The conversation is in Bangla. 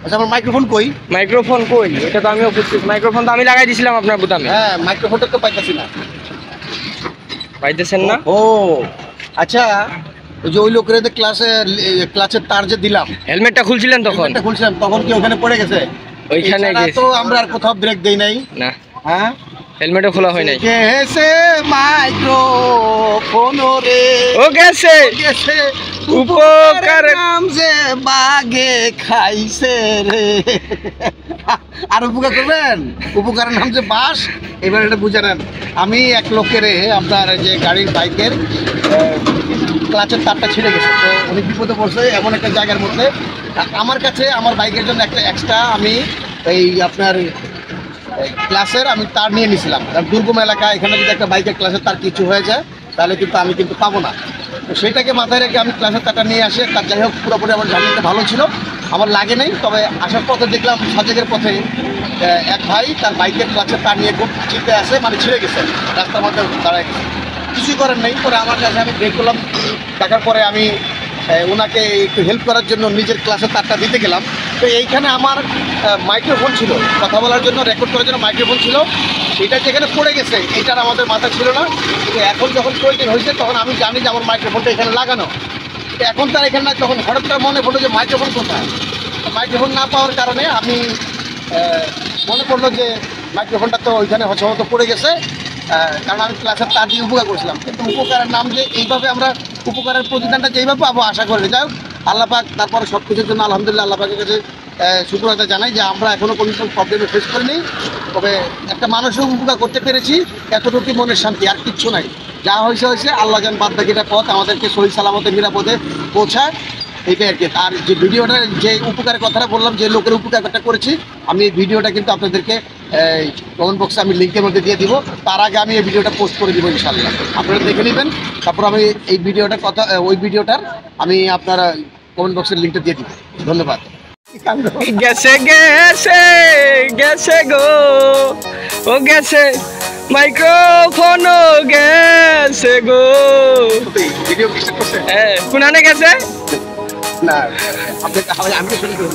আচ্ছা আমার মাইক্রোফোন কই? মাইক্রোফোন কই? এটা তো আমিও বুঝছি, মাইক্রোফোন তো আমি লাগাই দিছিলাম আপনার বুতামে। হ্যাঁ মাইক্রোফোনটা তো পাইতাছি না। পাইতেছেন না? ও আচ্ছা, ওই যে ওই লোকের ক্লাচের তার যে দিলাম, হেলমেটটা খুলছিলেন তখন? হেলমেটটা খুলছিলাম, তখন কি ওখানে পড়ে গেছে? ওইখানে এছাড়া তো আমরা আর কোথাও ব্রেক দেই নাই। না, হ্যাঁ হেলমেটও খোলা হয় নাই। গেছে মাইক্রোফোন রে, ও গেছে গেছে উপকার নাম যে বাগে খাইছে রে। আর উপকার করবেন, উপকারের নাম যে বাস। এবার এটা বুঝে নেন, আমি এক লোকের আপনার যে গাড়ির বাইকের ক্লাচের তারটা ছিঁড়ে গেছে, তো উনি বিপদে পড়ছে এমন একটা জায়গার মধ্যে। আমার কাছে আমার বাইকের জন্য একটা এক্সট্রা আমি এই আপনার ক্লাসের আমি তার নিয়ে নিয়েছিলাম, কারণ দুর্গম এলাকা, এখানে যদি একটা বাইকের ক্লাসের তার কিছু হয়ে যায় তাহলে কিন্তু আমি কিন্তু পাবো না। তো সেটাকে মাথায় রেখে আমি ক্লাসের তারটা নিয়ে আসি। তার যাই হোক পুরোপুরি আমার জার্নিটা ভালো ছিল, আমার লাগে নেই। তবে আসার পথে দেখলাম সাজেকের পথে এক ভাই তার বাইকের ক্লাসের তার নিয়ে খুব চিন্তায় আসে, মানে ছিঁড়ে গেছে, রাস্তার মধ্যে দাঁড়ায় গেছে, কিছুই করার নেই। পরে আমার কাছে আমি ব্রেক করলাম, দেখার পরে আমি ওনাকে একটু হেল্প করার জন্য নিজের ক্লাসের তারটা দিতে গেলাম। তো এইখানে আমার মাইক্রোফোন ছিল, কথা বলার জন্য, রেকর্ড করার জন্য মাইক্রোফোন ছিল, সেটা যেখানে পড়ে গেছে এটার আমাদের মাথা ছিল না। কিন্তু এখন যখন প্রয়োজন হয়েছে তখন আমি জানি যে আমার মাইক্রোফোনটা এখানে লাগানো, তো এখন তার এখানে না, তখন হঠাৎ করে মনে পড়লো যে মাইক্রোফোন কোথায়। মাইক্রোফোন না পাওয়ার কারণে আমি মনে পড়লো যে মাইক্রোফোনটা তো ওইখানে হয়তো পড়ে গেছে, কারণ আমি ক্লাসের তার দিয়ে উপকার করছিলাম। কিন্তু উপকারের নাম যে এইভাবে আমরা উপকারের প্রতিদানটা যেইভাবে পাবো আশা করি। যাই হোক আল্লাহ পাক তারপরে সব কিছুর জন্য আলহামদুলিল্লাহ আল্লাহ পাকের কাছে শুকরিয়া জানাই যে আমরা এখনও কোনো প্রবলেমে ফেস করিনি। তবে একটা মানুষও উপকার করতে পেরেছি, এতটুকু মনের শান্তি, আর কিচ্ছু নাই। যা হয়েছে হয়েছে, আল্লাহ যেন বাদ বাকিটা পথ আমাদেরকে সহি সালামতে নিরাপদে পৌঁছায়, এইটাই আর কি। আর যে ভিডিওটা, যে উপকারের কথাটা বললাম, যে লোকের উপকারটা করেছি, আমি এই ভিডিওটা কিন্তু আপনাদেরকে কমেন্ট বক্সে আমি লিঙ্কের মধ্যে দিয়ে দিব। তার আগে আমি এই ভিডিওটা পোস্ট করে দিব ইনশাআল্লাহ, আপনারা দেখে নেবেন। তারপর আমি এই ভিডিওটার কথা, ওই ভিডিওটার আমি আপনারা কমেন্ট বক্সের লিঙ্কটা দিয়ে দিব। ধন্যবাদ। গেছে গেছে গেছে গো, ও গেছে মাইক্রোফোন গেছে গো। ভিডিও কি স্টার্ট করছে? কোনানে গেছে? না, আমি শুরু করব।